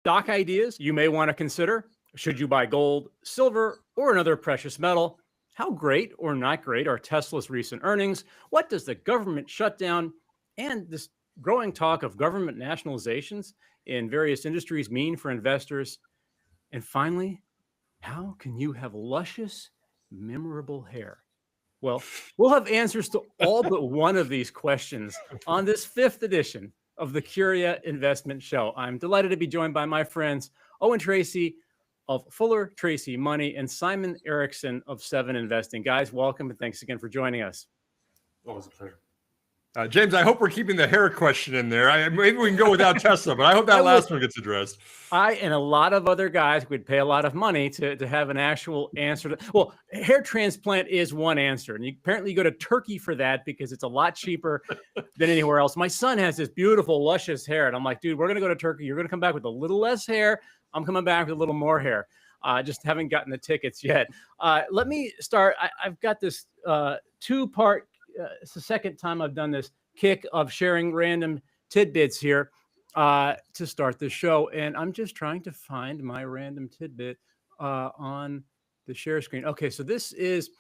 stock ideas you may want to consider. Should you buy gold, silver, or another precious metal? How great or not great are Tesla's recent earnings? What does the government shutdown and this growing talk of government nationalizations in various industries mean for investors? And finally, how can you have luscious, memorable hair? Well, we'll have answers to all but one of these questions on this 5th edition of the Curia Investment Show. I'm delighted to be joined by my friends Owen Tracy of Fuller Tracy Money and Simon Erickson of Seven Investing. Guys, welcome and thanks again for joining us. Always a pleasure. James, I hope we're keeping the hair question in there. Maybe we can go without Tesla, but I hope that last one gets addressed. I and a lot of other guys would pay a lot of money to have an actual answer. Well, hair transplant is one answer. And apparently you go to Turkey for that because it's a lot cheaper than anywhere else. My son has this beautiful, luscious hair. And I'm like, dude, we're going to go to Turkey. You're going to come back with a little less hair. I'm coming back with a little more hair. Just haven't gotten the tickets yet. Let me start. I've got this two-part. It's the second time I've done this kick of sharing random tidbits here to start the show. And I'm just trying to find my random tidbit on the share screen. Okay, so this is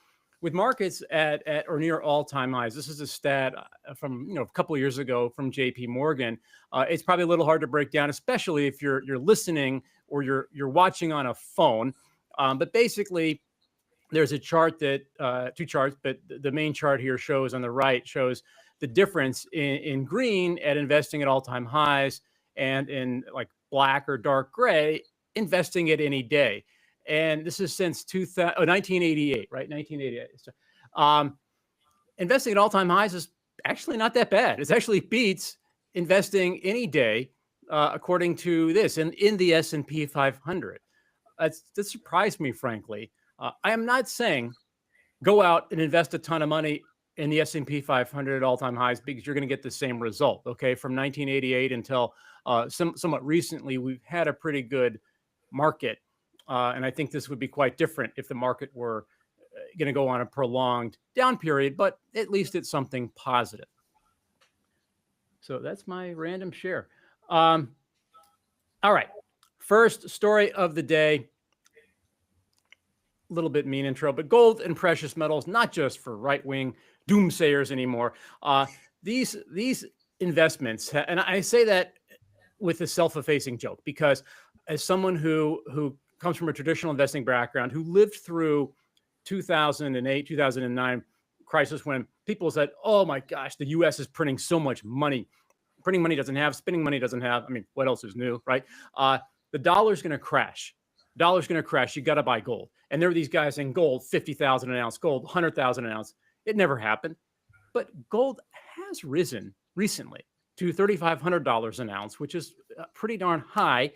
with markets at or near all-time highs. This is a stat from a couple of years ago from JP Morgan. It's probably a little hard to break down, especially if you're listening or you're watching on a phone. But basically, there's a chart that two charts, but the main chart here shows on the right shows the difference in green at investing at all-time highs and in like black or dark gray investing at any day. And this is since 1988, right? 1988. So, investing at all-time highs is actually not that bad. It actually beats investing any day, according to this, in the S&P 500. That surprised me, frankly. I am not saying go out and invest a ton of money in the S&P 500 at all-time highs because you're going to get the same result. Okay, from 1988 until somewhat recently, we've had a pretty good market, and I think this would be quite different if the market were going to go on a prolonged down period. But at least it's something positive. So that's my random share. All right, first story of the day. Little bit mean intro, but gold and precious metals, not just for right-wing doomsayers anymore. These investments, and I say that with a self-effacing joke, because as someone who comes from a traditional investing background, who lived through 2008, 2009 crisis when people said, oh my gosh, the U.S. is printing so much money. Printing money doesn't have, spending money doesn't have. I mean, what else is new, right? The dollar's going to crash. Dollar's going to crash. You got to buy gold. And there were these guys in gold, 50,000 an ounce, gold, 100,000 an ounce. It never happened. But gold has risen recently to $3,500 an ounce, which is pretty darn high.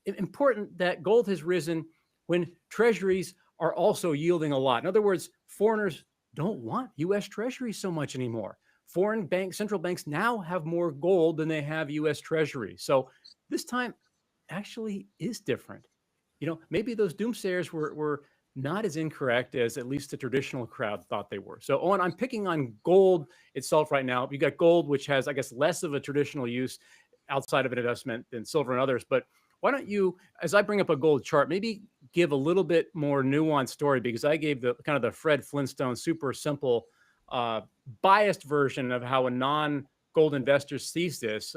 Important that gold has risen when treasuries are also yielding a lot. In other words, foreigners don't want U.S. treasuries so much anymore. Foreign banks, central banks now have more gold than they have U.S. treasuries. So this time actually is different. Maybe those doomsayers were not as incorrect as at least the traditional crowd thought they were. So, Owen, I'm picking on gold itself right now. You got gold, which has, I guess, less of a traditional use outside of an investment than silver and others. But why don't you, as I bring up a gold chart, maybe give a little bit more nuanced story, because I gave the kind of the Fred Flintstone super simple, biased version of how a non-gold investor sees this.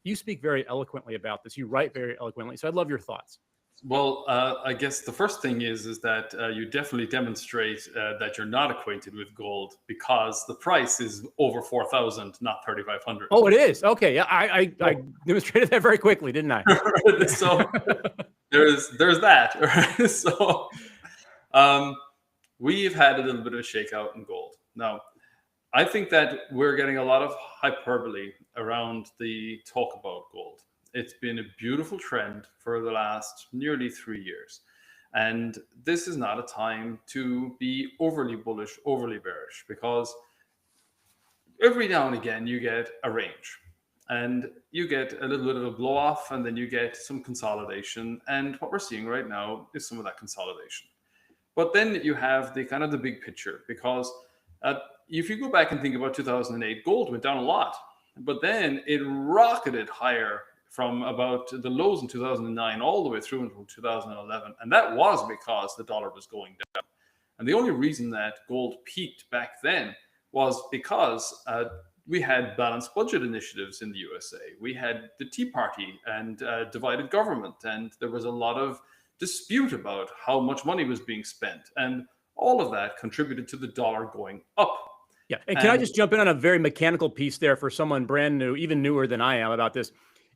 You speak very eloquently about this. You write very eloquently. So I'd love your thoughts. Well, I guess the first thing is that you definitely demonstrate that you're not acquainted with gold, because the price is over 4,000, not 3,500. Oh, it is. Okay, yeah, I demonstrated that very quickly, didn't I? So there's that. Right? So we've had a little bit of a shakeout in gold. Now, I think that we're getting a lot of hyperbole around the talk about gold. It's been a beautiful trend for the last nearly 3 years. And this is not a time to be overly bullish, overly bearish, because every now and again you get a range and you get a little bit of a blow off, and then you get some consolidation. And what we're seeing right now is some of that consolidation. But then you have the kind of the big picture, because if you go back and think about 2008, gold went down a lot, but then it rocketed higher from about the lows in 2009 all the way through until 2011. And that was because the dollar was going down. And the only reason that gold peaked back then was because we had balanced budget initiatives in the USA. We had the Tea Party and divided government. And there was a lot of dispute about how much money was being spent. And all of that contributed to the dollar going up. Yeah. And can I just jump in on a very mechanical piece there for someone brand new, even newer than I am about this?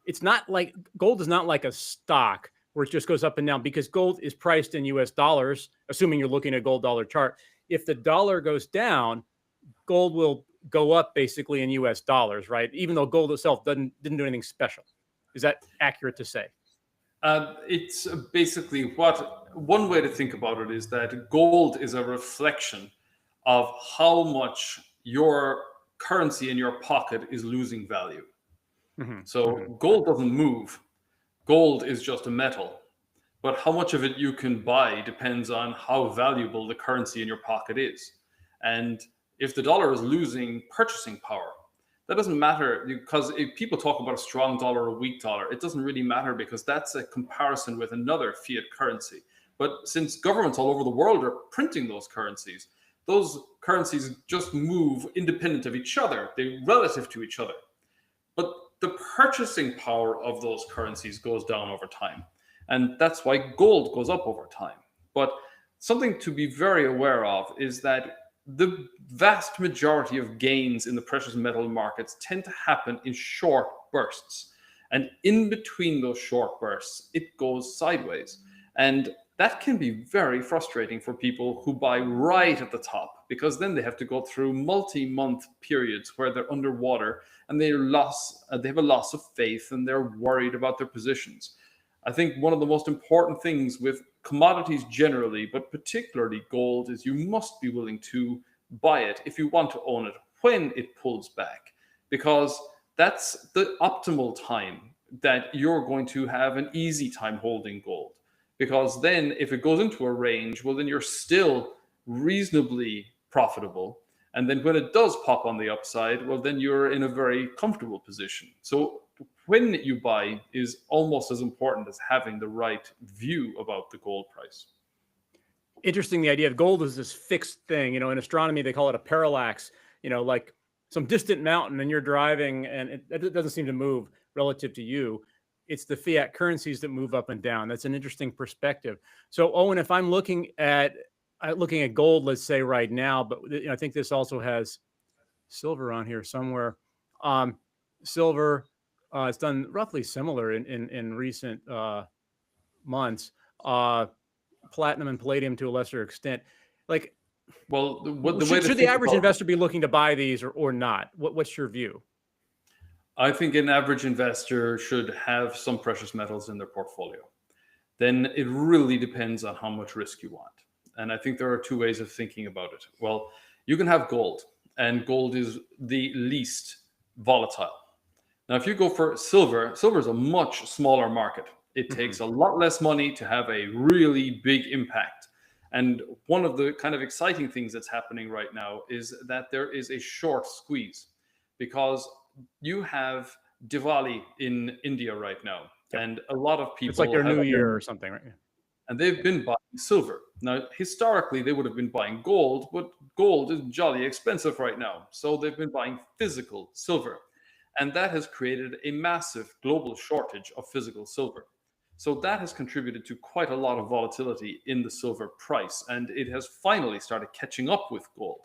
It's not like gold is not like a stock where it just goes up and down, because gold is priced in US dollars, assuming you're looking at a gold dollar chart. If the dollar goes down, gold will go up basically in US dollars, right? Even though gold itself didn't do anything special. Is that accurate to say? It's basically one way to think about it is that gold is a reflection of how much your currency in your pocket is losing value. So gold doesn't move. Gold is just a metal. But how much of it you can buy depends on how valuable the currency in your pocket is. And if the dollar is losing purchasing power, that doesn't matter, because if people talk about a strong dollar or a weak dollar, it doesn't really matter, because that's a comparison with another fiat currency. But since governments all over the world are printing those currencies just move independent of each other. They're relative to each other. But the purchasing power of those currencies goes down over time. And that's why gold goes up over time. But something to be very aware of is that the vast majority of gains in the precious metal markets tend to happen in short bursts. And in between those short bursts, it goes sideways. And that can be very frustrating for people who buy right at the top, because then they have to go through multi-month periods where they're underwater and they have a loss of faith and they're worried about their positions. I think one of the most important things with commodities generally, but particularly gold, is you must be willing to buy it if you want to own it when it pulls back, because that's the optimal time that you're going to have an easy time holding gold. Because then if it goes into a range, well, then you're still reasonably profitable. And then when it does pop on the upside, well, then you're in a very comfortable position. So when you buy is almost as important as having the right view about the gold price. Interesting, the idea of gold is this fixed thing. In astronomy, they call it a parallax, like some distant mountain and you're driving and it doesn't seem to move relative to you. It's the fiat currencies that move up and down. That's an interesting perspective. So, Owen, if I'm looking at gold, let's say right now, but I think this also has silver on here somewhere. Silver, it's done roughly similar in recent months. Platinum and palladium to a lesser extent. Like, well, should the average investor be looking to buy these or not? What's your view? I think an average investor should have some precious metals in their portfolio. Then it really depends on how much risk you want. And I think there are two ways of thinking about it. Well, you can have gold, and gold is the least volatile. Now, if you go for silver is a much smaller market. It takes a lot less money to have a really big impact. And one of the kind of exciting things that's happening right now is that there is a short squeeze, because you have Diwali in India right now. Yep. And a lot of people... It's like their New Year or something, right? And they've been buying silver. Now, historically, they would have been buying gold, but gold is jolly expensive right now. So they've been buying physical silver. And that has created a massive global shortage of physical silver. So that has contributed to quite a lot of volatility in the silver price. And it has finally started catching up with gold.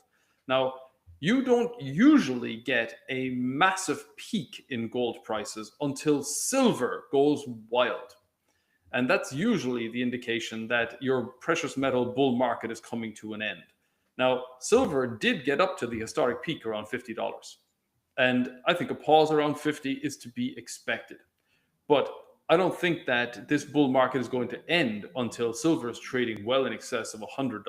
Now, you don't usually get a massive peak in gold prices until silver goes wild. And that's usually the indication that your precious metal bull market is coming to an end. Now, silver did get up to the historic peak around $50. And I think a pause around 50 is to be expected. But I don't think that this bull market is going to end until silver is trading well in excess of $100.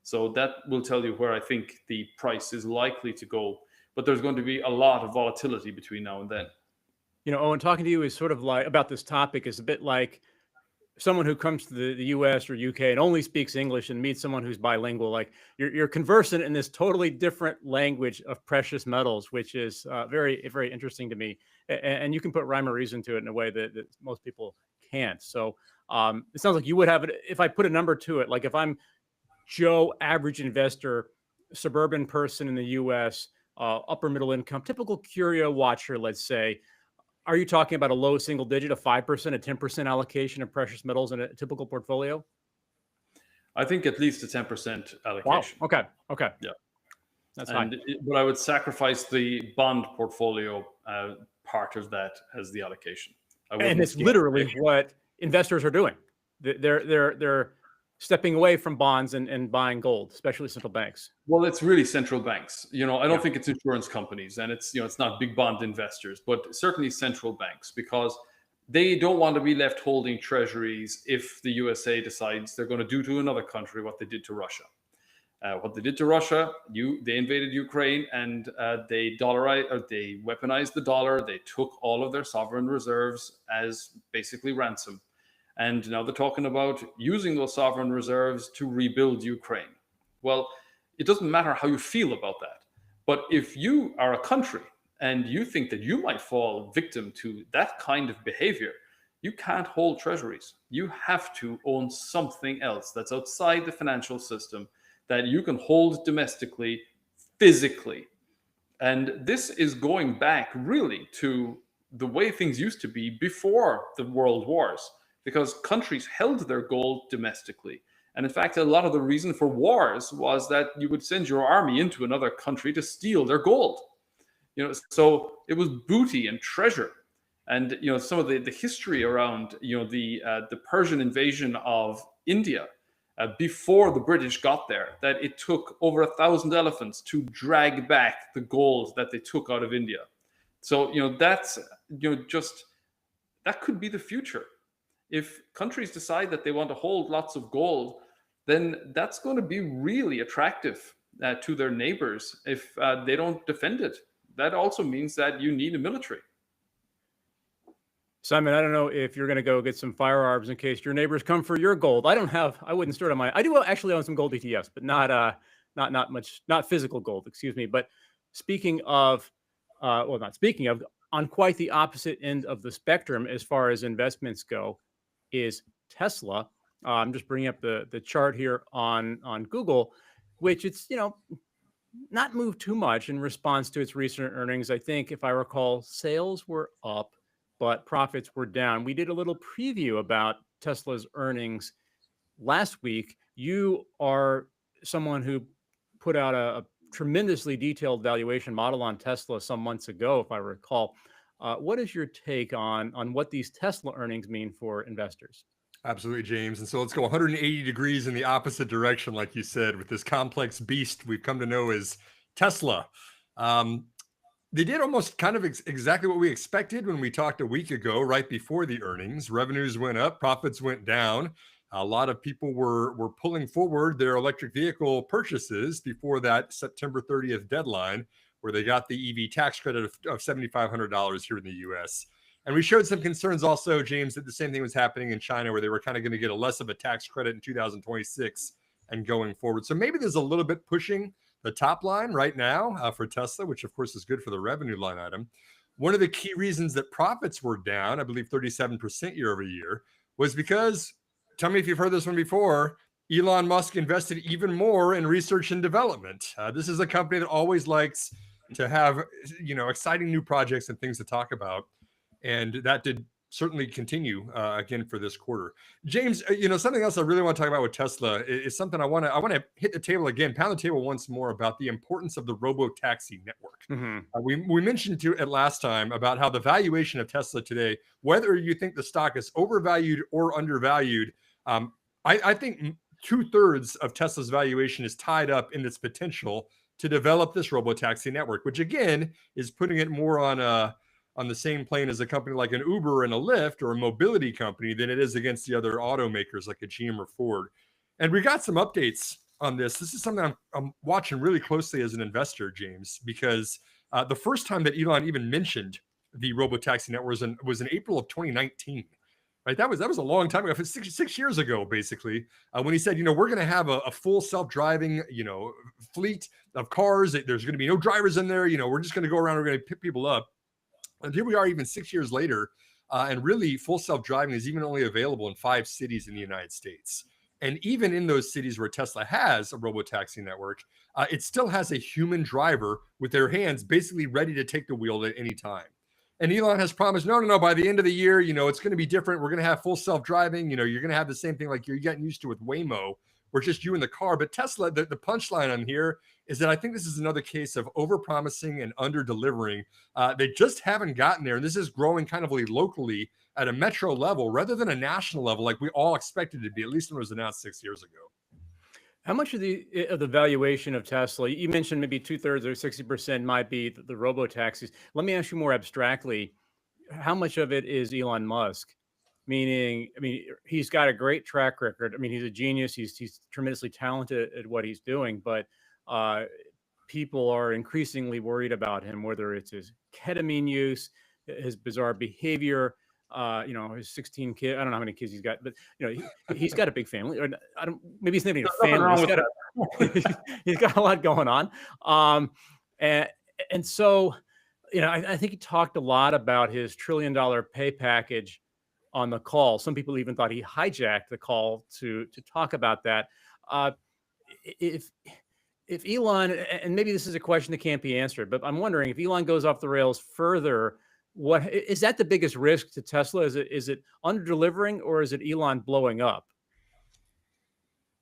So that will tell you where I think the price is likely to go. But there's going to be a lot of volatility between now and then. Owen, talking to you is sort of like about this topic is a bit like someone who comes to the US or UK and only speaks English and meets someone who's bilingual, like you're conversant in this totally different language of precious metals, which is very, very interesting to me. And you can put rhyme or reason to it in a way that most people can't. So it sounds like you would have it. If I put a number to it, like if I'm Joe, average investor, suburban person in the US, upper middle income, typical Curia watcher, let's say, are you talking about a low single digit, a 5%, a 10% allocation of precious metals in a typical portfolio? I think at least a 10% Wow. allocation. Okay. Okay. Yeah. That's high. But I would sacrifice the bond portfolio part of that as the allocation. And it's literally what investors are doing. They're stepping away from bonds and buying gold, especially central banks. Well, it's really central banks. I don't think it's insurance companies, and it's not big bond investors, but certainly central banks, because they don't want to be left holding treasuries if the USA decides they're going to do to another country what they did to Russia. What they did to Russia, they invaded Ukraine, and they weaponized the dollar. They took all of their sovereign reserves as basically ransom. And now they're talking about using those sovereign reserves to rebuild Ukraine. Well, it doesn't matter how you feel about that. But if you are a country and you think that you might fall victim to that kind of behavior, you can't hold treasuries. You have to own something else that's outside the financial system that you can hold domestically, physically. And this is going back really to the way things used to be before the world wars, because countries held their gold domestically. And in fact, a lot of the reason for wars was that you would send your army into another country to steal their gold. So it was booty and treasure. And some of the history around the Persian invasion of India before the British got there, that it took over 1,000 elephants to drag back the gold that they took out of India. So that's just that could be the future. If countries decide that they want to hold lots of gold, then that's going to be really attractive to their neighbors if they don't defend it. That also means that you need a military. Simon, I don't know if you're going to go get some firearms in case your neighbors come for your gold. I wouldn't store it on I do actually own some gold ETFs, but not much, not physical gold, excuse me. But speaking of, on quite the opposite end of the spectrum as far as investments go, is Tesla. I'm just bringing up the chart here on Google, which it's not moved too much in response to its recent earnings. I think, if I recall, sales were up, but profits were down. We did a little preview about Tesla's earnings last week. You are someone who put out a tremendously detailed valuation model on Tesla some months ago, if I recall. What is your take on what these Tesla earnings mean for investors? Absolutely, James. And so let's go 180 degrees in the opposite direction, like you said, with this complex beast we've come to know as Tesla. They did almost kind of exactly what we expected when we talked a week ago, right before the earnings. Revenues went up, profits went down. A lot of people were pulling forward their electric vehicle purchases before that September 30th deadline, where they got the EV tax credit of $7,500 here in the US. And we showed some concerns also, James, that the same thing was happening in China, where they were kind of going to get a less of a tax credit in 2026 and going forward. So maybe there's a little bit pushing the top line right now for Tesla, which of course is good for the revenue line item. One of the key reasons that profits were down, I believe 37% year over year, was because, tell me if you've heard this one before, Elon Musk invested even more in research and development. This is a company that always likes to have, exciting new projects and things to talk about. And that did certainly continue again for this quarter. James, something else I really want to talk about with Tesla is something I want to hit the table again, pound the table once more about the importance of the Robotaxi network. Mm-hmm. We mentioned it last time about how the valuation of Tesla today, whether you think the stock is overvalued or undervalued, I think 2/3 of Tesla's valuation is tied up in its potential to develop this Robotaxi network, which again is putting it more on the same plane as a company like an Uber and a Lyft or a mobility company than it is against the other automakers like a GM or Ford. And we got some updates on this. This is something I'm watching really closely as an investor, James, because the first time that Elon even mentioned the Robotaxi network was in April of 2019. right? That was a long time ago, six years ago, basically, when he said, we're going to have a full self-driving, fleet of cars. There's going to be no drivers in there. We're just going to go around. We're going to pick people up. And here we are, even 6 years later, and really full self-driving is even only available in 5 cities in the United States. And even in those cities where Tesla has a robotaxi network, it still has a human driver with their hands basically ready to take the wheel at any time. And Elon has promised, no, by the end of the year, it's going to be different. We're going to have full self-driving. You're going to have the same thing like you're getting used to with Waymo, where just you in the car. But Tesla, the punchline on here is that I think this is another case of over-promising and under-delivering. They just haven't gotten there. And this is growing kind of locally at a metro level rather than a national level like we all expected it to be, at least when it was announced 6 years ago. How much of the valuation of Tesla, you mentioned maybe 2/3 or 60% might be the robo-taxis. Let me ask you more abstractly, how much of it is Elon Musk? Meaning, he's got a great track record. He's a genius. He's tremendously talented at what he's doing, but people are increasingly worried about him, whether it's his ketamine use, his bizarre behavior, his 16 kids. I don't know how many kids he's got, but he's got a big family. Or maybe he's not even a family. He's got a lot going on. And so, I think he talked a lot about his $1 trillion pay package on the call. Some people even thought he hijacked the call to talk about that. If Elon, and maybe this is a question that can't be answered, but I'm wondering if Elon goes off the rails further, what is that the biggest risk to Tesla? Is it under delivering, or is it Elon blowing up?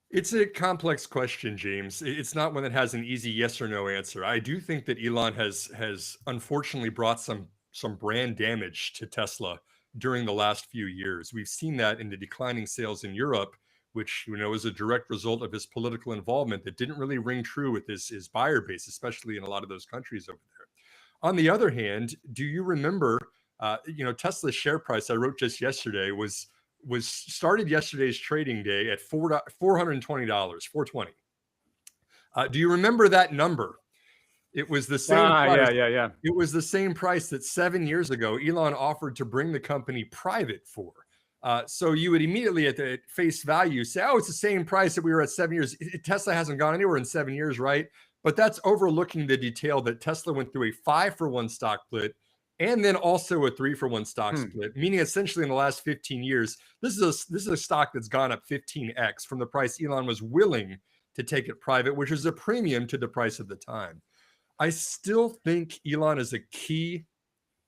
It's a complex question, James. It's not one that has an easy yes or no answer. I do think that Elon has unfortunately brought some brand damage to Tesla during the last few years. We've seen that in the declining sales in Europe, which is a direct result of his political involvement that didn't really ring true with his buyer base, especially in a lot of those countries over there. On the other hand, do you remember, Tesla's share price, I wrote just yesterday, was started yesterday's trading day at $420, $420. Do you remember that number? It was the same price. Yeah. It was the same price that 7 years ago Elon offered to bring the company private for. So you would immediately at the face value say, oh, it's the same price that we were at 7 years. Tesla hasn't gone anywhere in 7 years, right? But that's overlooking the detail that Tesla went through a 5-for-1 stock split and then also a 3-for-1 stock split, meaning essentially in the last 15 years, this is a stock that's gone up 15x from the price Elon was willing to take it private, which is a premium to the price of the time. I still think Elon is a key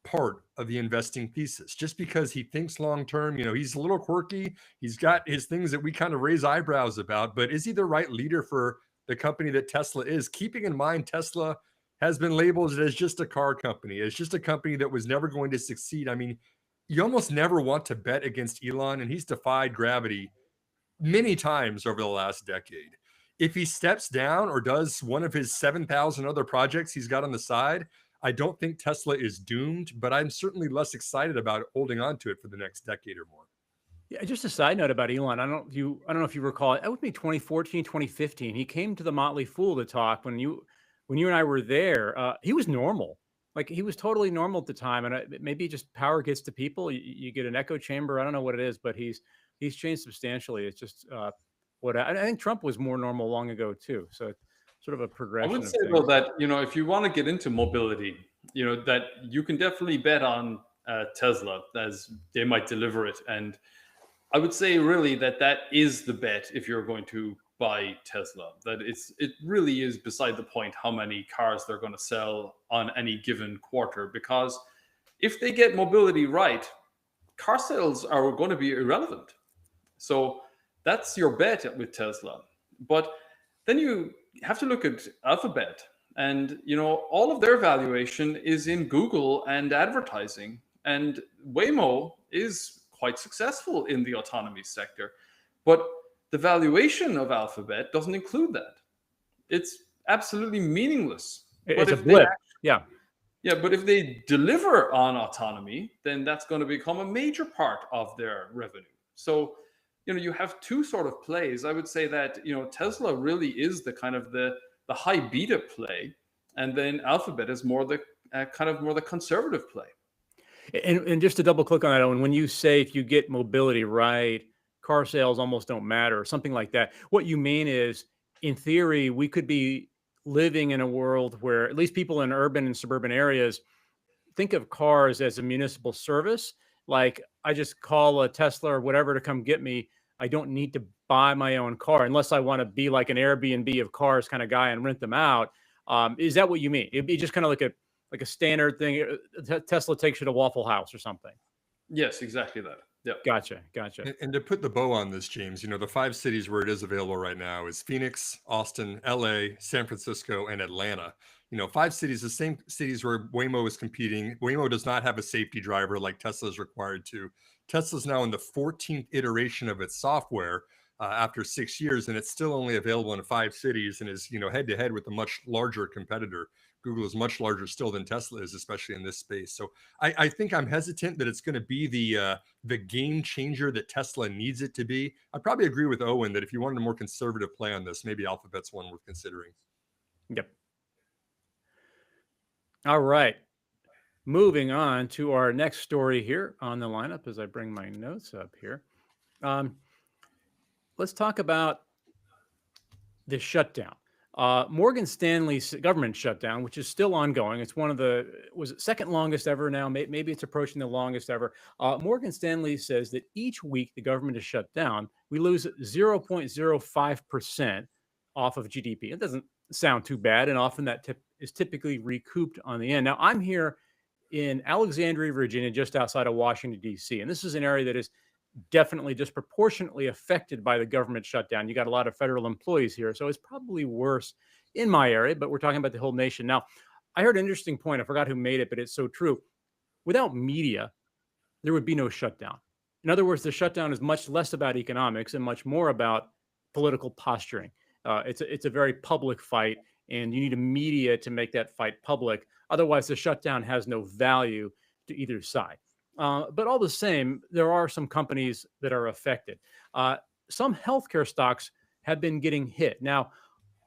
part of the investing thesis, just because he thinks long term. He's a little quirky. He's got his things that we kind of raise eyebrows about, but is he the right leader for the company that Tesla is? Keeping in mind, Tesla has been labeled as just a car company. It's just a company that was never going to succeed. You almost never want to bet against Elon, and he's defied gravity many times over the last decade. If he steps down or does one of his 7,000 other projects he's got on the side, I don't think Tesla is doomed, but I'm certainly less excited about holding on to it for the next decade or more. Yeah, just a side note about Elon. I don't know if you recall, it would be 2014, 2015. He came to the Motley Fool to talk when you and I were there. He was normal. Like, he was totally normal at the time. And maybe just power gets to people. You get an echo chamber. I don't know what it is, but he's changed substantially. It's just I think Trump was more normal long ago too. So it's sort of a progression. I would say though that, if you want to get into mobility, that you can definitely bet on Tesla, as they might deliver it. And I would say really that is the bet if you're going to buy Tesla, that it really is beside the point how many cars they're going to sell on any given quarter, because if they get mobility right, car sales are going to be irrelevant. So that's your bet with Tesla. But then you have to look at Alphabet, and all of their valuation is in Google and advertising, and Waymo is quite successful in the autonomy sector, but the valuation of Alphabet doesn't include that. It's absolutely meaningless. It's a blip. Yeah, but if they deliver on autonomy, then that's going to become a major part of their revenue. So you have two sort of plays. I would say that Tesla really is the kind of the high beta play, and then Alphabet is more the kind of more the conservative play. And just to double click on that, Owen, when you say if you get mobility right, car sales almost don't matter or something like that, what you mean is, in theory, we could be living in a world where at least people in urban and suburban areas think of cars as a municipal service. Like, I just call a Tesla or whatever to come get me. I don't need to buy my own car unless I want to be like an Airbnb of cars kind of guy and rent them out. Is that what you mean? It'd be just kind of like a standard thing. Tesla takes you to Waffle House or something. Yes, exactly that. Yeah. Gotcha. And to put the bow on this, James, the 5 cities where it is available right now is Phoenix, Austin, LA, San Francisco, and Atlanta. 5 cities, the same cities where Waymo is competing. Waymo does not have a safety driver like Tesla is required to. Tesla's now in the 14th iteration of its software after 6 years, and it's still only available in 5 cities and is, head to head with a much larger competitor. Google is much larger still than Tesla is, especially in this space. So I think I'm hesitant that it's going to be the game changer that Tesla needs it to be. I probably agree with Owen that if you wanted a more conservative play on this, maybe Alphabet's one worth considering. Yep. All right. Moving on to our next story here on the lineup as I bring my notes up here. Let's talk about the shutdown. Morgan Stanley's government shutdown, which is still ongoing. It's was it second longest ever now? Maybe it's approaching the longest ever. Morgan Stanley says that each week the government is shut down, we lose 0.05% off of GDP. It doesn't sound too bad, and often that is typically recouped on the end. Now, I'm here in Alexandria, Virginia, just outside of Washington, D.C., and this is an area that is definitely disproportionately affected by the government shutdown. You got a lot of federal employees here, so it's probably worse in my area, but we're talking about the whole nation. Now, I heard an interesting point. I forgot who made it, but it's so true. Without media, there would be no shutdown. In other words, the shutdown is much less about economics and much more about political posturing. It's a very public fight, and you need a media to make that fight public. Otherwise, the shutdown has no value to either side. But all the same, there are some companies that are affected. Some healthcare stocks have been getting hit. Now,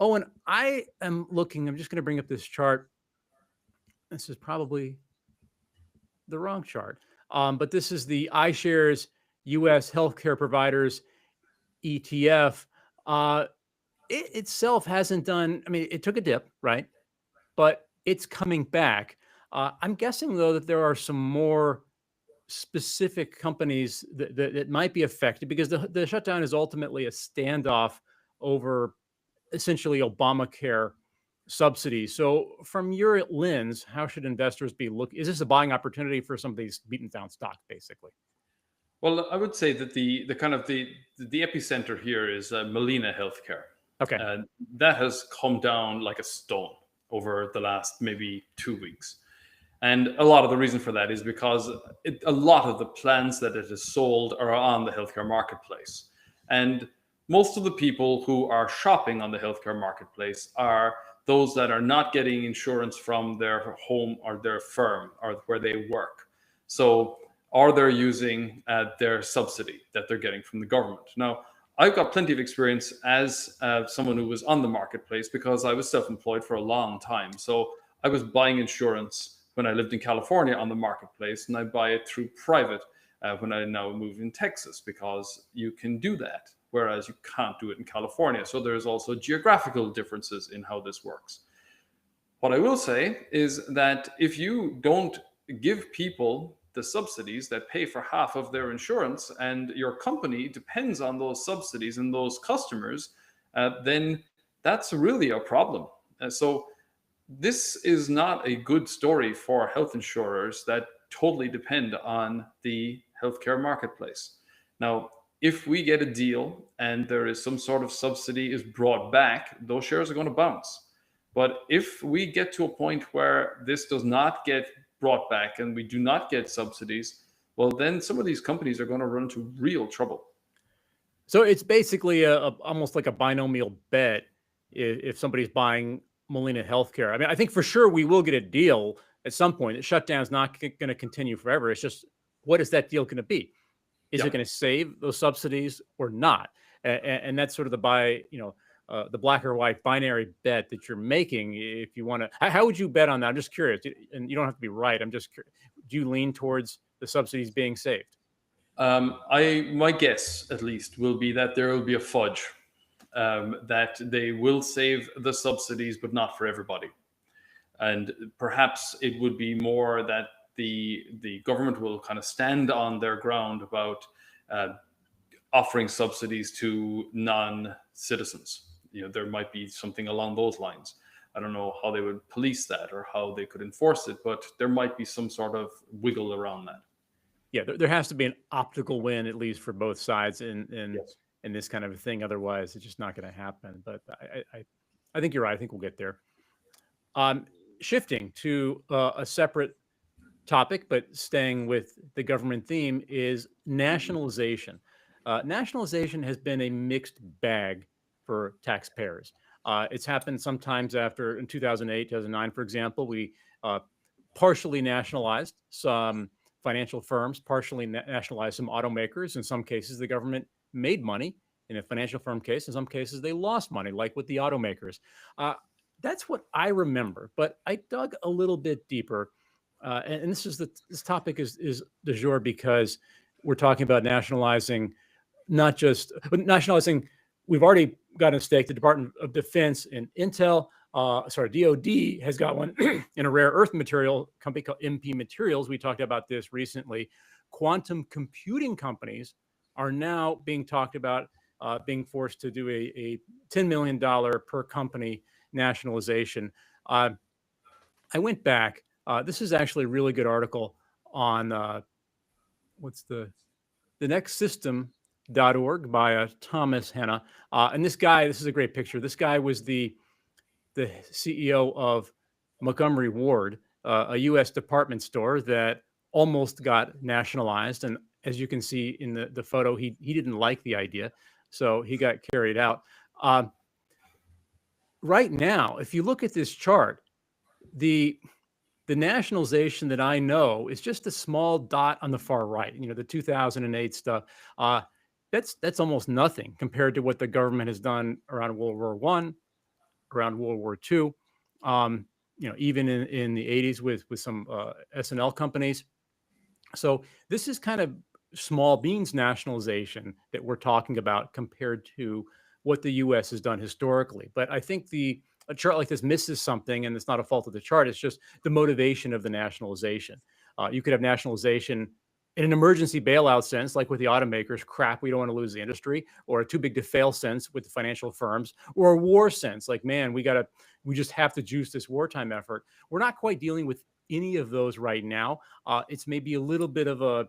Owen, I'm just going to bring up this chart. This is probably the wrong chart. But this is the iShares U.S. Healthcare Providers ETF. It itself hasn't done, it took a dip, right? But it's coming back. I'm guessing, though, that there are some more specific companies that might be affected because the shutdown is ultimately a standoff over essentially Obamacare subsidies. So from your lens, how should investors be looking? Is this a buying opportunity for some of these beaten down stocks, basically? Well, I would say that the epicenter here is Molina Healthcare. Okay. That has come down like a stone over the last maybe 2 weeks. And a lot of the reason for that is because a lot of the plans that it has sold are on the healthcare marketplace. And most of the people who are shopping on the healthcare marketplace are those that are not getting insurance from their home or their firm or where they work. So, or they're using their subsidy that they're getting from the government. Now, I've got plenty of experience as someone who was on the marketplace because I was self-employed for a long time. So I was buying insurance when I lived in California on the marketplace, and I buy it through private when I now move in Texas because you can do that, whereas you can't do it in California. So there's also geographical differences in how this works. What I will say is that if you don't give people the subsidies that pay for half of their insurance and your company depends on those subsidies and those customers, then that's really a problem. So this is not a good story for health insurers that totally depend on the healthcare marketplace. Now, if we get a deal and there is some sort of subsidy is brought back, those shares are going to bounce. But if we get to a point where this does not get brought back and we do not get subsidies, well, then some of these companies are going to run into real trouble. So it's basically almost like a binomial bet if somebody's buying Molina Healthcare. I think for sure we will get a deal at some point. The shutdown is not going to continue forever. It's just, what is that deal going to be? Is it going to save those subsidies or not? And that's sort of the the black or white binary bet that you're making. If you want to, how would you bet on that? I'm just curious, and you don't have to be right. I'm just curious. Do you lean towards the subsidies being saved? My guess, at least, will be that there will be a fudge, that they will save the subsidies, but not for everybody. And perhaps it would be more that the government will kind of stand on their ground about offering subsidies to non-citizens. There might be something along those lines. I don't know how they would police that or how they could enforce it, but there might be some sort of wiggle around that. Yeah, there has to be an optical win, at least for both sides in Yes. in this kind of a thing. Otherwise, it's just not going to happen. But I think you're right. I think we'll get there. Shifting to a separate topic, but staying with the government theme, is nationalization. Nationalization has been a mixed bag for taxpayers. It's happened sometimes after, in 2008, 2009, for example, we partially nationalized some financial firms, partially nationalized some automakers. In some cases, the government made money. In a financial firm case, in some cases, they lost money, like with the automakers. That's what I remember, but I dug a little bit deeper. And this topic is du jour because we're talking about nationalizing, not just but nationalizing. We've already got a stake. The Department of Defense and Intel, DoD has got one in a rare earth material company called MP Materials. We talked about this recently. Quantum computing companies are now being talked about being forced to do a $10 million per company nationalization. I went back. This is actually a really good article on what's the nextsystem.org by Thomas Hanna. And this is a great picture. This guy was the CEO of Montgomery Ward, a U.S. department store that almost got nationalized. And as you can see in the photo, he didn't like the idea, so he got carried out. Right now, if you look at this chart, the nationalization that I know is just a small dot on the far right. The 2008 stuff. That's almost nothing compared to what the government has done around World War I, around World War II. Even in the 80s with some S&L companies. So this is kind of small beans nationalization that we're talking about compared to what the U.S. has done historically. But I think a chart like this misses something, and it's not a fault of the chart. It's just the motivation of the nationalization. You could have nationalization in an emergency bailout sense, like with the automakers, crap, we don't want to lose the industry, or a too big to fail sense with the financial firms, or a war sense, like, man, we just have to juice this wartime effort. We're not quite dealing with any of those right now. It's maybe a little bit of a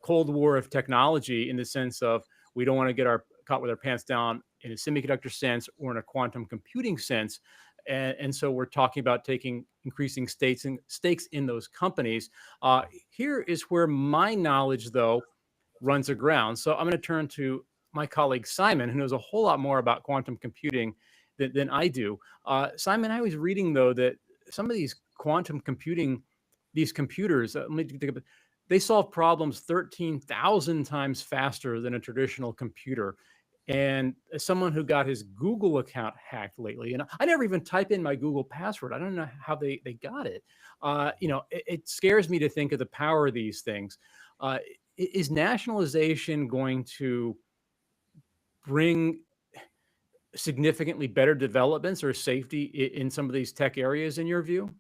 Cold War of technology in the sense of we don't want to get caught with our pants down in a semiconductor sense or in a quantum computing sense. And so we're talking about taking increasing stakes in those companies. Here is where my knowledge, though, runs aground. So I'm going to turn to my colleague Simon, who knows a whole lot more about quantum computing than I do. Simon, I was reading, though, that some of these quantum computing, these computers, they solve problems 13,000 times faster than a traditional computer. And as someone who got his Google account hacked lately, and I never even type in my Google password. I don't know how they got it. It scares me to think of the power of these things. Is nationalization going to bring significantly better developments or safety in some of these tech areas, in your view?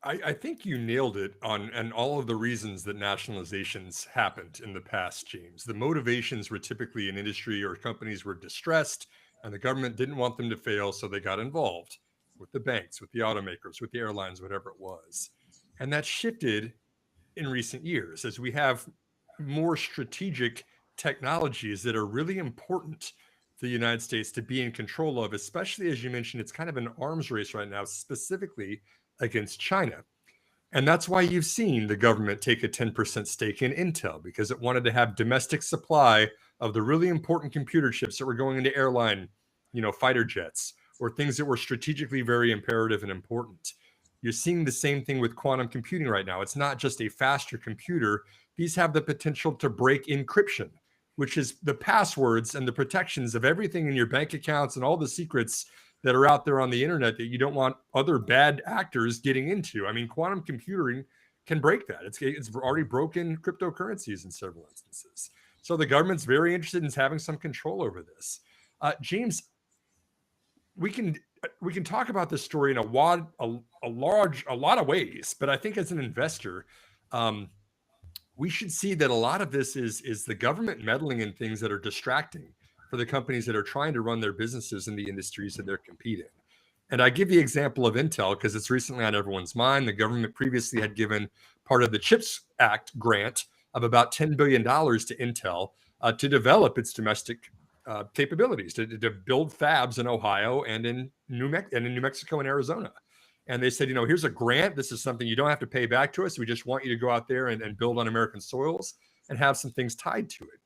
I think you nailed it on all of the reasons that nationalizations happened in the past, James. The motivations were typically in industry or companies were distressed and the government didn't want them to fail, so they got involved with the banks, with the automakers, with the airlines, whatever it was. And that shifted in recent years as we have more strategic technologies that are really important for the United States to be in control of, especially as you mentioned, it's kind of an arms race right now, specifically against China. And that's why you've seen the government take a 10% stake in Intel, because it wanted to have domestic supply of the really important computer chips that were going into airline, fighter jets, or things that were strategically very imperative and important. You're seeing the same thing with quantum computing right now. It's not just a faster computer. These have the potential to break encryption, which is the passwords and the protections of everything in your bank accounts and all the secrets that are out there on the internet that you don't want other bad actors getting into. I mean, quantum computing can break that. It's already broken cryptocurrencies in several instances. So the government's very interested in having some control over this. James, we can talk about this story in a lot of ways, but I think as an investor, we should see that a lot of this is the government meddling in things that are distracting for the companies that are trying to run their businesses in the industries that they're competing. And I give the example of Intel because it's recently on everyone's mind. The government previously had given part of the CHIPS Act grant of about $10 billion to Intel to develop its domestic capabilities, to build fabs in Ohio and in New Mexico and Arizona. And they said, here's a grant. This is something you don't have to pay back to us. We just want you to go out there and build on American soils and have some things tied to it.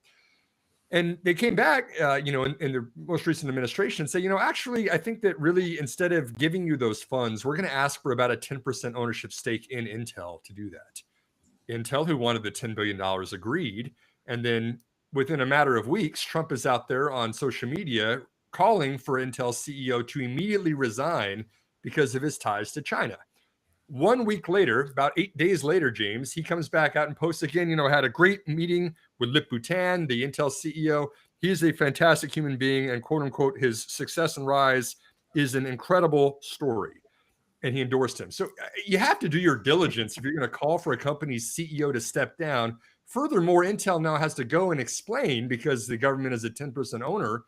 And they came back, in the most recent administration and say, actually, I think that really instead of giving you those funds, we're going to ask for about a 10% ownership stake in Intel to do that. Intel, who wanted the $10 billion, agreed. And then within a matter of weeks, Trump is out there on social media calling for Intel's CEO to immediately resign because of his ties to China. 1 week later, about 8 days later, James, he comes back out and posts again, had a great meeting with Lip Bhutan, the Intel CEO. He's a fantastic human being and quote unquote, his success and rise is an incredible story. And he endorsed him. So you have to do your diligence if you're going to call for a company's CEO to step down. Furthermore, Intel now has to go and explain, because the government is a 10% owner,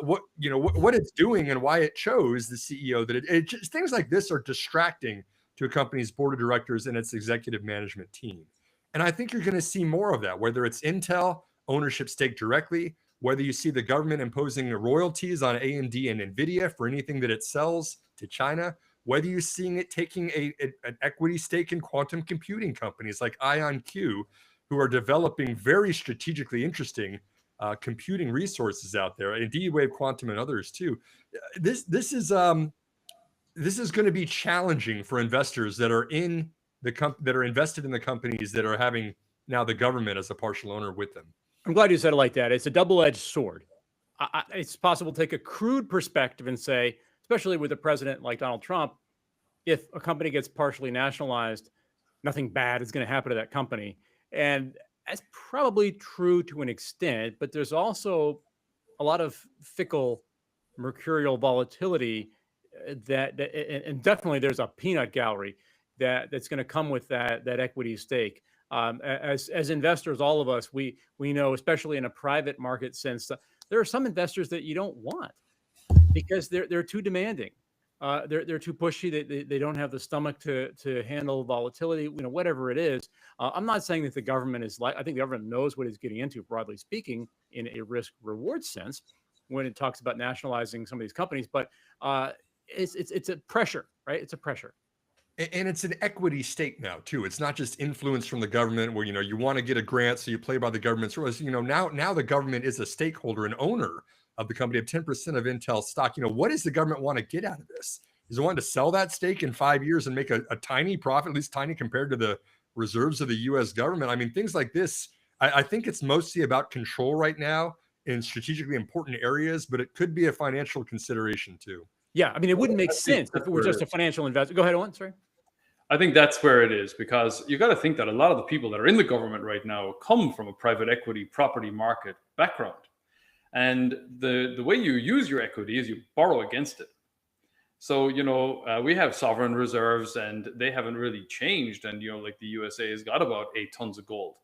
what it's doing and why it chose the CEO that it just, things like this are distracting to a company's board of directors and its executive management team. And I think you're going to see more of that, whether it's Intel ownership stake directly, whether you see the government imposing royalties on AMD and NVIDIA for anything that it sells to China, whether you're seeing it taking an equity stake in quantum computing companies like IonQ, who are developing very strategically interesting computing resources out there, and D-Wave Quantum and others too. This is going to be challenging for investors that are that are invested in the companies that are having now the government as a partial owner with them. I'm glad you said it like that. It's a double-edged sword. It's possible to take a crude perspective and say, especially with a president like Donald Trump, if a company gets partially nationalized, nothing bad is going to happen to that company. And that's probably true to an extent, but there's also a lot of fickle mercurial volatility and definitely there's a peanut gallery that's going to come with that equity stake. As investors, all of us, we know, especially in a private market sense, there are some investors that you don't want because they're too demanding. They're too pushy. They don't have the stomach to handle volatility, whatever it is. I'm not saying that the government is I think the government knows what it's getting into, broadly speaking, in a risk reward sense when it talks about nationalizing some of these companies. But it's a pressure, right? It's a pressure. And it's an equity stake now too. It's not just influence from the government where, you want to get a grant, so you play by the government's rules. Now the government is a stakeholder and owner of the company, of 10% of Intel stock. What does the government want to get out of this? Is it wanting to sell that stake in 5 years and make a tiny profit, at least tiny compared to the reserves of the U.S. government? I mean, things like this, I think it's mostly about control right now in strategically important areas, but it could be a financial consideration too. Yeah, I mean, it wouldn't make sense if it were just a financial investor. Go ahead, Owen, sorry. I think that's where it is, because you got to think that a lot of the people that are in the government right now come from a private equity property market background. And the way you use your equity is you borrow against it. So, we have sovereign reserves and they haven't really changed. And, like the USA has got about 8 tons of gold,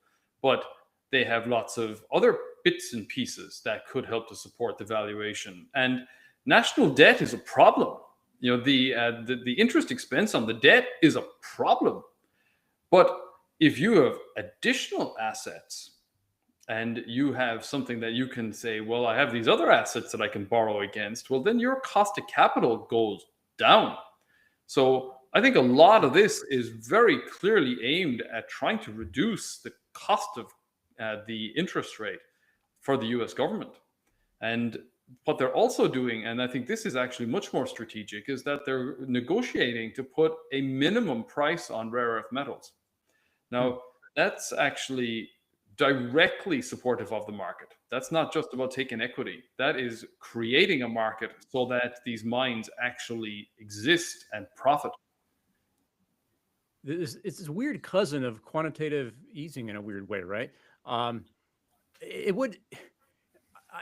but they have lots of other bits and pieces that could help to support the valuation. And national debt is a problem. The interest expense on the debt is a problem. But if you have additional assets and you have something that you can say, well, I have these other assets that I can borrow against, well, then your cost of capital goes down. So I think a lot of this is very clearly aimed at trying to reduce the cost of the interest rate for the US government. And what they're also doing, and I think this is actually much more strategic, is that they're negotiating to put a minimum price on rare earth metals. Now, that's actually directly supportive of the market. That's not just about taking equity. That is creating a market so that these mines actually exist and profit. It's this weird cousin of quantitative easing in a weird way, right? It would.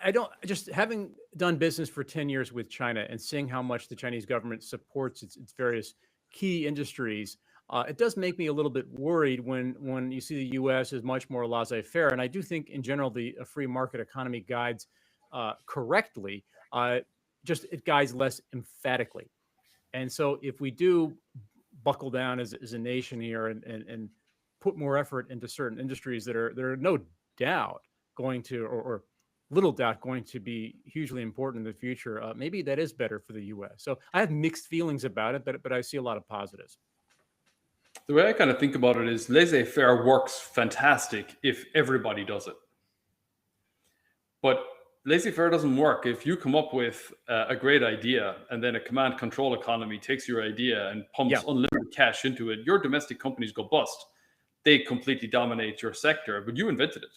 I don't just having done business for 10 years with China and seeing how much the Chinese government supports its various key industries. It does make me a little bit worried when you see the U.S. is much more laissez-faire, and I do think in general the a free market economy guides correctly. Just it guides less emphatically, and so if we do buckle down as a nation here and put more effort into certain industries that are no doubt going to or little doubt going to be hugely important in the future, maybe that is better for the U.S. So I have mixed feelings about it, but I see a lot of positives. The way I kind of think about it is laissez-faire works fantastic if everybody does it. But laissez-faire doesn't work if you come up with a great idea and then a command control economy takes your idea and pumps unlimited cash into it. Your domestic companies go bust. They completely dominate your sector, but you invented it.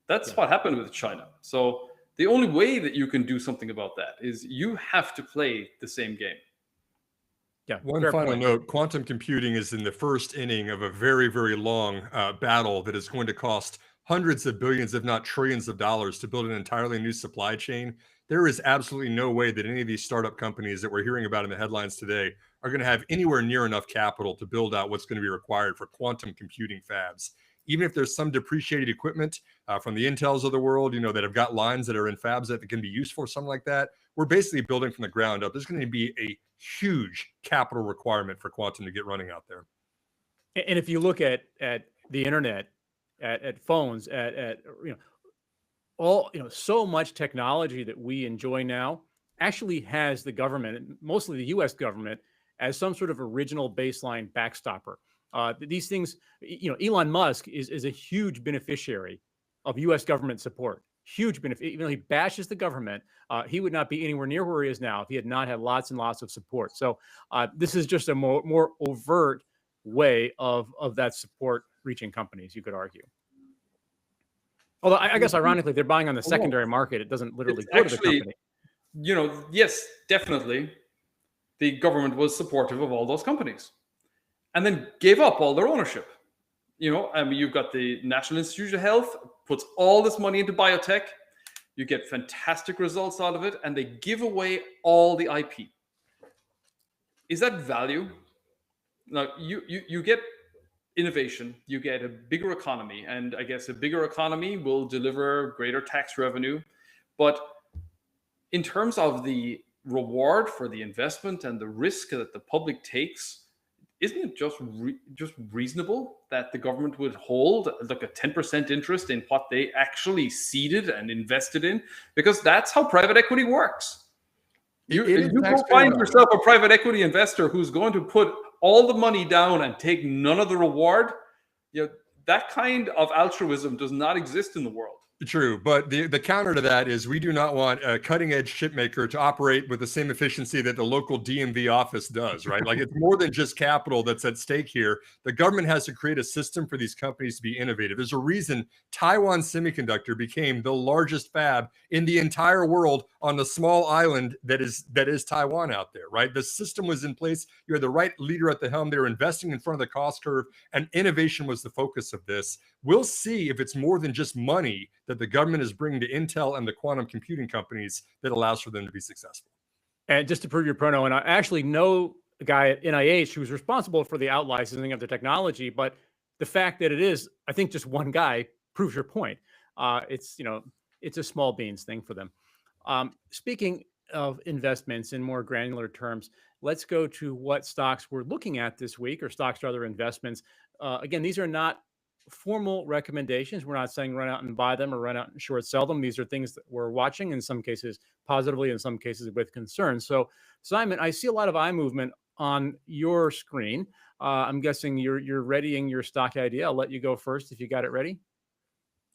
That's what happened with China. So the only way that you can do something about that is you have to play the same game. Yeah. One final note, quantum computing is in the first inning of a very, very long battle that is going to cost hundreds of billions, if not trillions of dollars to build an entirely new supply chain. There is absolutely no way that any of these startup companies that we're hearing about in the headlines today are going to have anywhere near enough capital to build out what's going to be required for quantum computing fabs. Even if there's some depreciated equipment from the Intels of the world, that have got lines that are in fabs that can be used for something like that, we're basically building from the ground up. There's going to be a huge capital requirement for quantum to get running out there. And if you look at the internet, at phones, at all so much technology that we enjoy now actually has the government, mostly the U.S. government, as some sort of original baseline backstopper. These things, Elon Musk is a huge beneficiary of U.S. government support. Huge benefit. Even though he bashes the government, he would not be anywhere near where he is now if he had not had lots and lots of support. So this is just a more overt way of that support reaching companies, you could argue. Although I guess ironically, they're buying on the secondary market. It doesn't literally go to the company. Yes, definitely. The government was supportive of all those companies and then gave up all their ownership. You've got the National Institute of Health puts all this money into biotech. You get fantastic results out of it, and they give away all the IP. Is that value? Now, you get innovation, you get a bigger economy, and I guess a bigger economy will deliver greater tax revenue. But in terms of the reward for the investment and the risk that the public takes, isn't it just reasonable that the government would hold like a 10% interest in what they actually seeded and invested in? Because that's how private equity works. You go find yourself a private equity investor who's going to put all the money down and take none of the reward. That kind of altruism does not exist in the world. True, but the counter to that is we do not want a cutting edge chip maker to operate with the same efficiency that the local DMV office does, right? Like it's more than just capital that's at stake here. The government has to create a system for these companies to be innovative. There's a reason Taiwan Semiconductor became the largest fab in the entire world on the small island that is Taiwan out there, right? The system was in place. You had the right leader at the helm. They were investing in front of the cost curve, and innovation was the focus of this. We'll see if it's more than just money that the government is bringing to Intel and the quantum computing companies that allows for them to be successful. And just to prove your prono, and I actually know a guy at NIH who's responsible for the out licensing of the technology, but the fact that it is, I think, just one guy proves your point. It's a small beans thing for them. Speaking of investments in more granular terms, let's go to what stocks we're looking at this week, or stocks or other investments. Again, these are not formal recommendations. We're not saying run out and buy them or run out and short sell them. These are things that we're watching, in some cases positively, in some cases with concern. So, Simon, I see a lot of eye movement on your screen. I'm guessing you're readying your stock idea. I'll let you go first if you got it ready.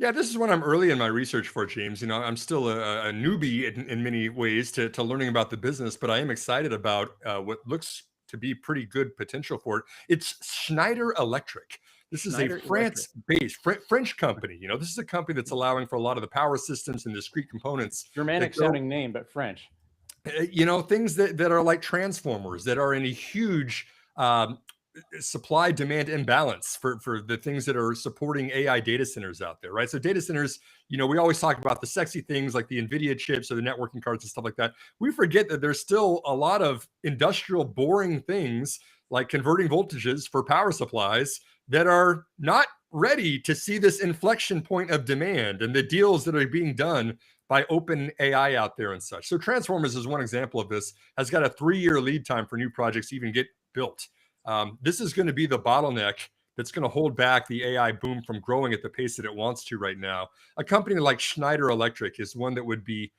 Yeah, this is what I'm early in my research for, James. I'm still a newbie in many ways to learning about the business, but I am excited about what looks to be pretty good potential for it. It's Schneider Electric. This is Schneider a Electric. France-based French company. You know, this is a company that's allowing for a lot of the power systems and discrete components. Germanic sounding name, but French. You know, things that are like transformers that are in a huge supply demand imbalance for the things that are supporting AI data centers out there, right? So data centers, you know, we always talk about the sexy things like the NVIDIA chips or the networking cards and stuff like that. We forget that there's still a lot of industrial boring things like converting voltages for power supplies that are not ready to see this inflection point of demand and the deals that are being done by open AI out there and such. So Transformers is one example of this, has got a 3-year lead time for new projects to even get built. This is going to be the bottleneck that's going to hold back the AI boom from growing at the pace that it wants to right now. A company like Schneider Electric is one that would be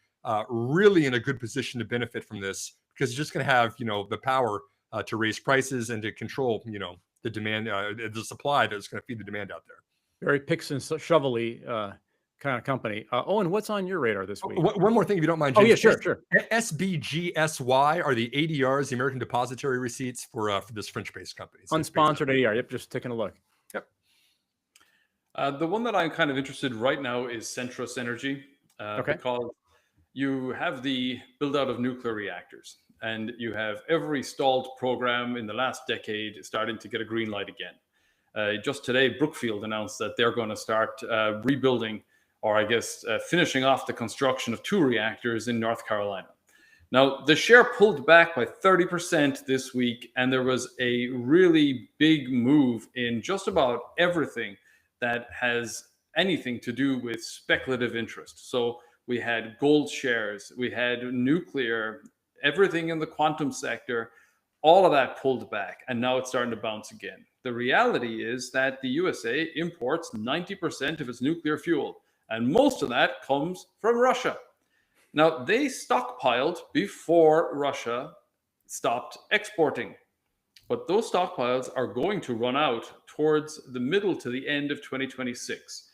really in a good position to benefit from this, because it's just going to have, you know, the power to raise prices and to control, you know, the demand, the supply that's going to feed the demand out there. Very picks and shovelly kind of company. Owen, what's on your radar this week? One more thing, if you don't mind, James. James. Oh, yeah, sure. SBGSY are the ADRs, the American Depository Receipts for this French-based company. So unsponsored ADR. Yep, just taking a look. Yep. The one that I'm kind of interested in right now is Centrus Energy, because you have the build out of nuclear reactors, and you have every stalled program in the last decade starting to get a green light again. Just today, Brookfield announced that they're going to start rebuilding, or I guess finishing off the construction of 2 reactors in North Carolina. Now, the share pulled back by 30% this week, and there was a really big move in just about everything that has anything to do with speculative interest. So we had gold shares, we had nuclear, everything in the quantum sector, all of that pulled back, and now it's starting to bounce again. The reality is that the USA imports 90% of its nuclear fuel, and most of that comes from Russia. Now, they stockpiled before Russia stopped exporting, but those stockpiles are going to run out towards the middle to the end of 2026.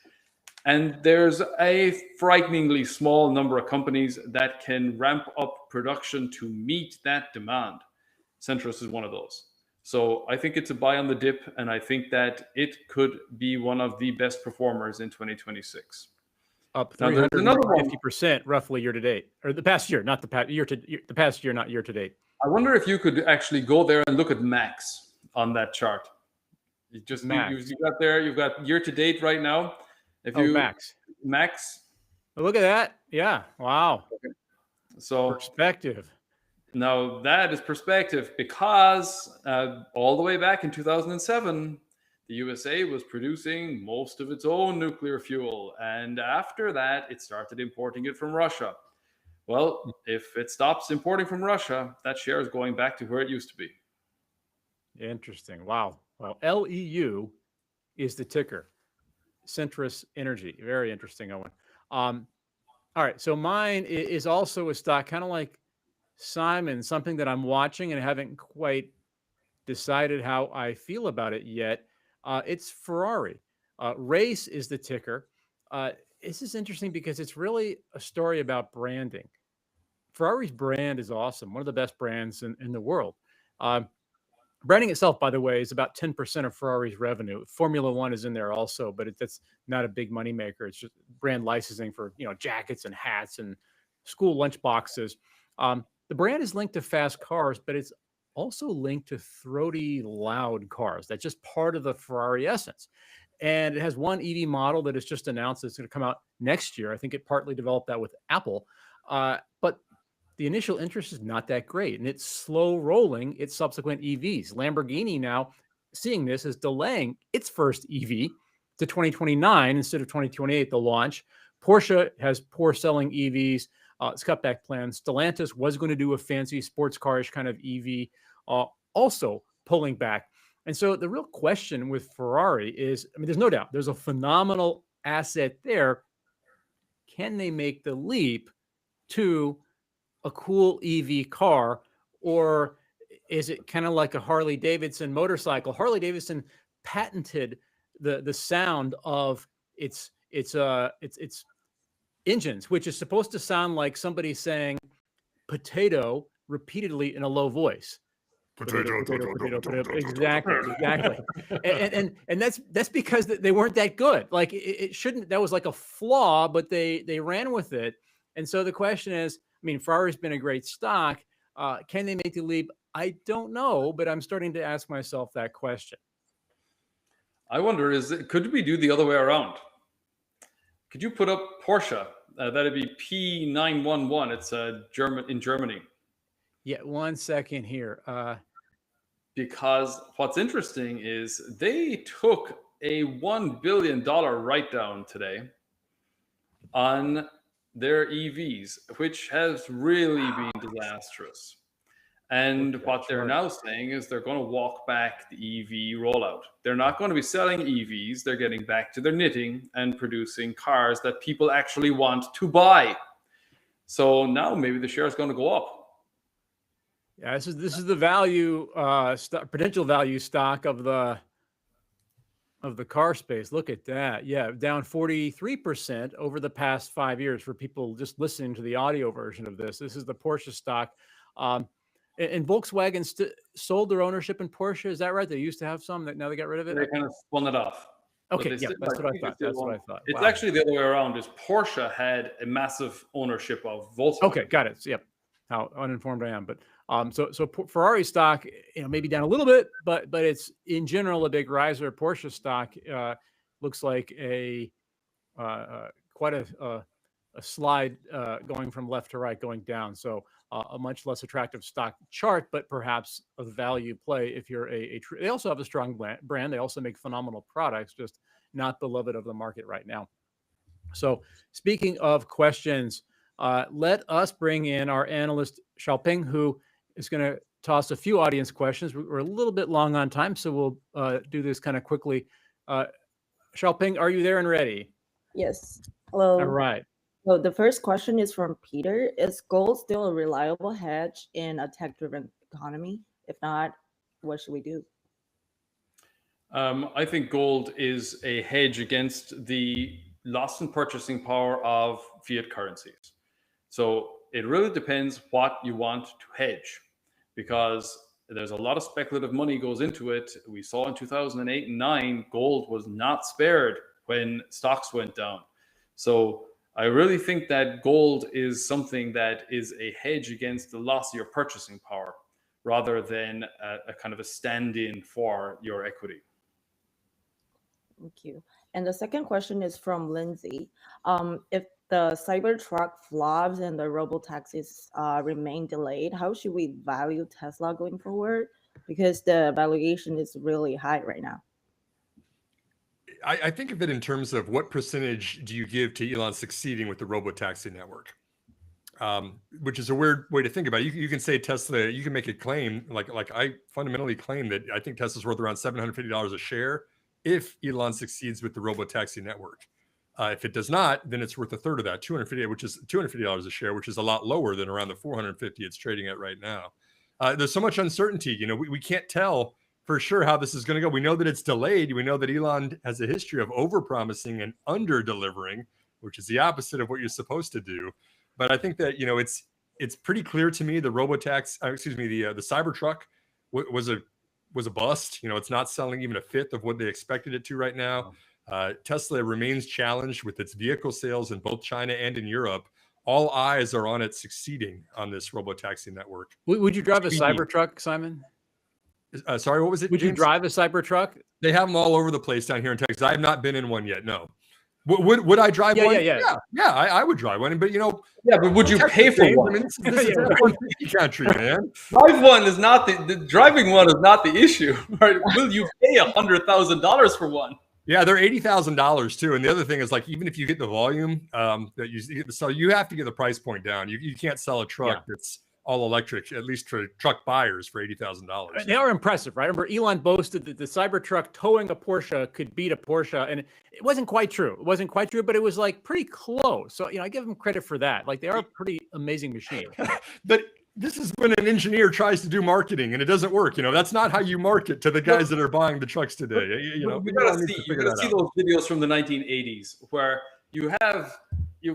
And there's a frighteningly small number of companies that can ramp up production to meet that demand. Centrus is one of those. So I think it's a buy on the dip, and I think that it could be one of the best performers in 2026. Up 350% roughly year to date, or the past year, not the past year the past year, not year to date. I wonder if you could actually go there and look at Max on that chart. You just you got there. You've got year to date right now. If you Max. Oh, look at that. Yeah. Wow. Okay. So perspective. Now that is perspective, because all the way back in 2007, the USA was producing most of its own nuclear fuel. And after that, it started importing it from Russia. Well, if it stops importing from Russia, that share is going back to where it used to be. Interesting. Wow. Well, LEU is the ticker. Centrus Energy. Very interesting, Owen. All right. So mine is also a stock, kind of like Simon, something that I'm watching and haven't quite decided how I feel about it yet. It's Ferrari. Race is the ticker. This is interesting because it's really a story about branding. Ferrari's brand is awesome. One of the best brands in the world. Branding itself, by the way, is about 10% of Ferrari's revenue. Formula One is in there also, but that's not a big moneymaker. It's just brand licensing for, you know, jackets and hats and school lunch boxes. The brand is linked to fast cars, but it's also linked to throaty, loud cars. That's just part of the Ferrari essence. And it has one EV model that is just announced that's going to come out next year. I think it partly developed that with Apple. But the initial interest is not that great, and it's slow rolling its subsequent EVs. Lamborghini now, seeing this, is delaying its first EV to 2029 instead of 2028, the launch. Porsche has poor selling EVs. It's cut back plans. Stellantis was going to do a fancy sports carish kind of EV, also pulling back. And so the real question with Ferrari is, I mean, there's no doubt there's a phenomenal asset there. Can they make the leap to a cool EV car, or is it kind of like a Harley Davidson motorcycle? Harley Davidson patented the sound of its engines, which is supposed to sound like somebody saying potato repeatedly in a low voice. Exactly. And that's because they weren't that good. Like it shouldn't. That was like a flaw, but they ran with it. And so the question is, I mean, Ferrari's been a great stock. Can they make the leap? I don't know, but I'm starting to ask myself that question. I wonder, could we do the other way around? Could you put up Porsche? That'd be P911. It's in Germany. Yeah, 1 second here. Because what's interesting is they took a $1 billion write-down today on their EVs, which has really been disastrous. And what they're now saying is they're going to walk back the EV rollout. They're not going to be selling EVs. They're getting back to their knitting and producing cars that people actually want to buy. So now maybe the share is going to go up. Yeah, this is the value potential value stock of the car space. Look at that. Yeah, down 43% over the past 5 years for people just listening to the audio version of this. This is the Porsche stock. And Volkswagen sold their ownership in Porsche. Is that right? They used to have some that now they got rid of it. They kind of spun it off. Okay, yeah, that's what I thought. That's what I thought. It's actually the other way around. Is Porsche had a massive ownership of Volkswagen. Okay, got it. So, yep. How uninformed I am, but so Ferrari stock, maybe down a little bit, but it's in general a big riser. Porsche stock looks like quite a slide going from left to right, going down. So a much less attractive stock chart, but perhaps a value play if you're they also have a strong brand. They also make phenomenal products, just not beloved of the market right now. So speaking of questions, let us bring in our analyst, Xiaoping, who is going to toss a few audience questions. We're a little bit long on time, so we'll do this kind of quickly. Xiaoping, are you there and ready? Yes. Hello. All right. So the first question is from Peter. Is gold still a reliable hedge in a tech-driven economy? If not, what should we do? I think gold is a hedge against the loss in purchasing power of fiat currencies. So it really depends what you want to hedge, because there's a lot of speculative money goes into it. We saw in 2008 and 9, gold was not spared when stocks went down. So I really think that gold is something that is a hedge against the loss of your purchasing power rather than a kind of a stand-in for your equity. Thank you. And the second question is from Lindsay. If the Cybertruck flops and the Robotaxis remain delayed, how should we value Tesla going forward? Because the valuation is really high right now. I think of it in terms of what percentage do you give to Elon succeeding with the Robotaxi network, which is a weird way to think about it. You can say Tesla, you can make a claim, like I fundamentally claim that I think Tesla's worth around $750 a share if Elon succeeds with the Robotaxi network. If it does not, then it's worth a third of that, $250 a share, which is a lot lower than around the $450 it's trading at right now. There's so much uncertainty. We can't tell for sure how this is going to go. We know that it's delayed. We know that Elon has a history of over-promising and under-delivering, which is the opposite of what you're supposed to do. But I think that it's pretty clear to me the the Cybertruck was a bust. It's not selling even a fifth of what they expected it to right now. Tesla remains challenged with its vehicle sales in both China and in Europe. All eyes are on it succeeding on this Robotaxi network. Would you drive a Cybertruck, Simon? Sorry, what was it? Would you drive a Cybertruck? They have them all over the place down here in Texas. I have not been in one yet. No. Would I drive one? Yeah. I would drive one. But yeah, but would you pay for one? I mean, this is F-150 country, man. Driving one is not the issue. Right? Will you pay $100,000 for one? Yeah, they're $80,000 too. And the other thing is, like, even if you get the volume that you have to get the price point down. You can't sell a truck that's all electric, at least for truck buyers, for $80,000. They are impressive, right? Remember, Elon boasted that the Cybertruck towing a Porsche could beat a Porsche, and it wasn't quite true. It wasn't quite true, but it was like pretty close. So, I give them credit for that. Like, they are a pretty amazing machine. But this is when an engineer tries to do marketing and it doesn't work. That's not how you market to the guys that are buying the trucks today. You gotta see those videos from the 1980s where you've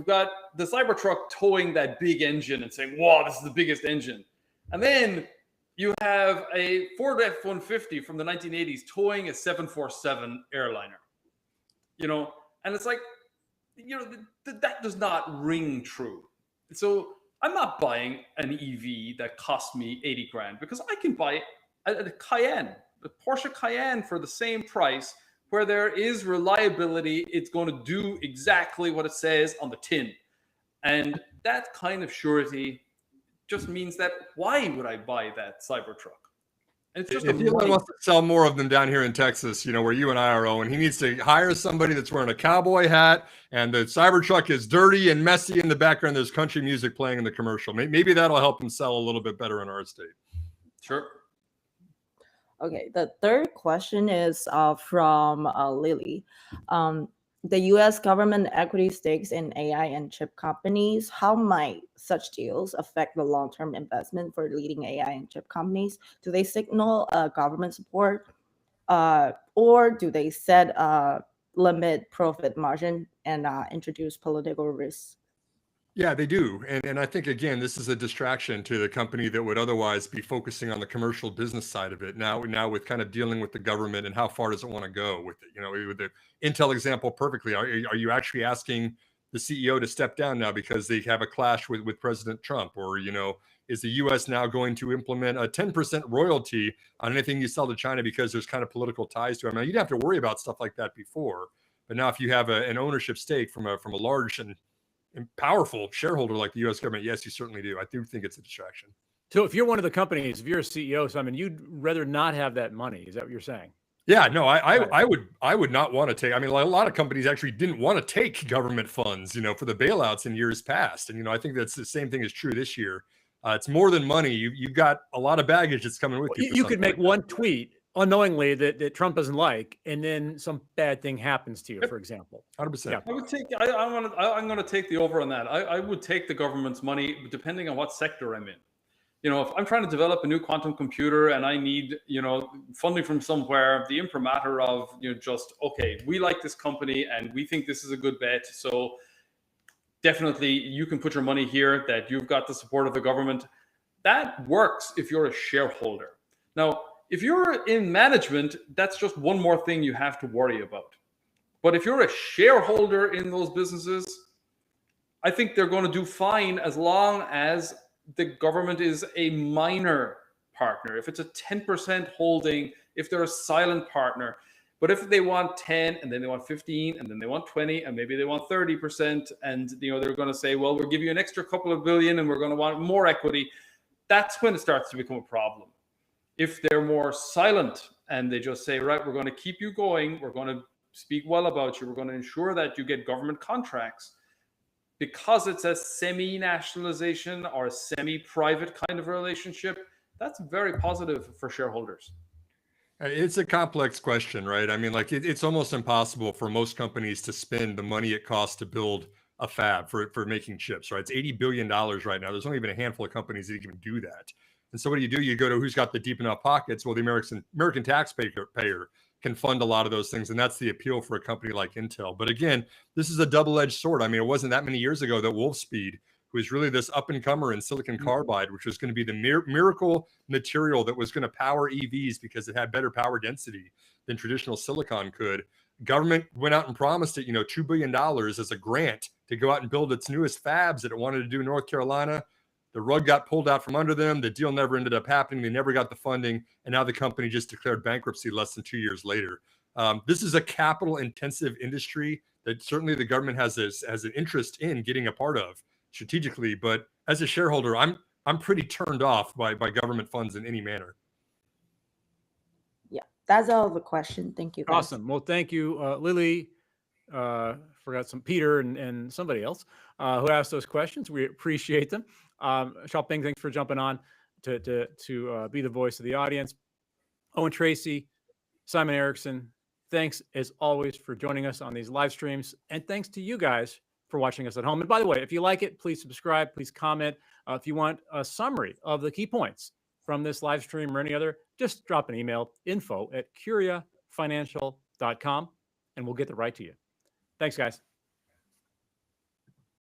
got the Cybertruck towing that big engine and saying, "Wow, this is the biggest engine," and then You have a Ford F-150 from the 1980s towing a 747 airliner. And it's like, that does not ring true. So I'm not buying an EV that costs me 80 grand because I can buy a Cayenne, a Porsche Cayenne for the same price where there is reliability. It's going to do exactly what it says on the tin. And that kind of surety just means that why would I buy that Cybertruck? It's just if Elon wants to sell more of them down here in Texas, where you and I are, Owen, he needs to hire somebody that's wearing a cowboy hat and the Cybertruck is dirty and messy in the background. There's country music playing in the commercial. Maybe that'll help him sell a little bit better in our state. Sure. Okay, the third question is from Lily. The U.S. government equity stakes in AI and chip companies, how might such deals affect the long-term investment for leading AI and chip companies? Do they signal government support or do they set a limit profit margin and introduce political risks? Yeah, they do. And I think, again, this is a distraction to the company that would otherwise be focusing on the commercial business side of it. Now with kind of dealing with the government and how far does it want to go with it? With the Intel example perfectly, are you actually asking the CEO to step down now because they have a clash with President Trump? Or, is the U.S. now going to implement a 10% royalty on anything you sell to China because there's kind of political ties to it? I mean, you didn't have to worry about stuff like that before. But now if you have an ownership stake from a large and powerful shareholder like the U.S. government, yes, you certainly do. I do think it's a distraction. So if you're one of the companies, if you're a CEO, Simon, you'd rather not have that money. Is that what you're saying? Yeah, no, I would not want to take. I mean, like a lot of companies actually didn't want to take government funds, for the bailouts in years past. And I think that's the same thing is true this year. It's more than money. You've got a lot of baggage that's coming with you. You could make one tweet unknowingly that Trump doesn't like, and then some bad thing happens to you, for example. 100%. Yeah. I would take. I'm going to take the over on that. I would take the government's money depending on what sector I'm in. If I'm trying to develop a new quantum computer and I need, funding from somewhere, the imprimatur of, okay, we like this company and we think this is a good bet. So definitely you can put your money here, that you've got the support of the government. That works if you're a shareholder. Now, if you're in management, that's just one more thing you have to worry about. But if you're a shareholder in those businesses, I think they're going to do fine as long as the government is a minor partner. If it's a 10% holding, if they're a silent partner. But if they want 10 and then they want 15 and then they want 20 and maybe they want 30% and they're going to say, well, we'll give you an extra couple of billion and we're going to want more equity, that's when it starts to become a problem. If they're more silent and they just say, right, we're going to keep you going, we're going to speak well about you, we're going to ensure that you get government contracts, because it's a semi-nationalization or a semi-private kind of relationship, that's very positive for shareholders. It's a complex question, right? I mean, like it's almost impossible for most companies to spend the money it costs to build a fab for making chips, right? It's $80 billion right now. There's only been a handful of companies that can do that. And so what do? You go to who's got the deep enough pockets? Well, the American taxpayer can fund a lot of those things. And that's the appeal for a company like Intel. But again, this is a double-edged sword. I mean, it wasn't that many years ago that Wolfspeed, who was really this up-and-comer in silicon carbide, which was going to be the miracle material that was going to power EVs because it had better power density than traditional silicon could. Government went out and promised it, $2 billion as a grant to go out and build its newest fabs that it wanted to do in North Carolina. The rug got pulled out from under them. The deal never ended up happening. They never got the funding. And now the company just declared bankruptcy less than 2 years later. This is a capital intensive industry that certainly the government has an interest in getting a part of strategically. But as a shareholder, I'm pretty turned off by government funds in any manner. Yeah, that's all the question. Thank you, guys. Awesome. Well, thank you, Lily. Forgot some Peter and somebody else who asked those questions. We appreciate them. Xiaoping, thanks for jumping on to be the voice of the audience. Owen Tracy, Simon Erickson, thanks as always for joining us on these live streams. And thanks to you guys for watching us at home. And by the way, if you like it, please subscribe, please comment. If you want a summary of the key points from this live stream or any other, just drop an email, info@curiafinancial.com, and we'll get it right to you. Thanks, guys.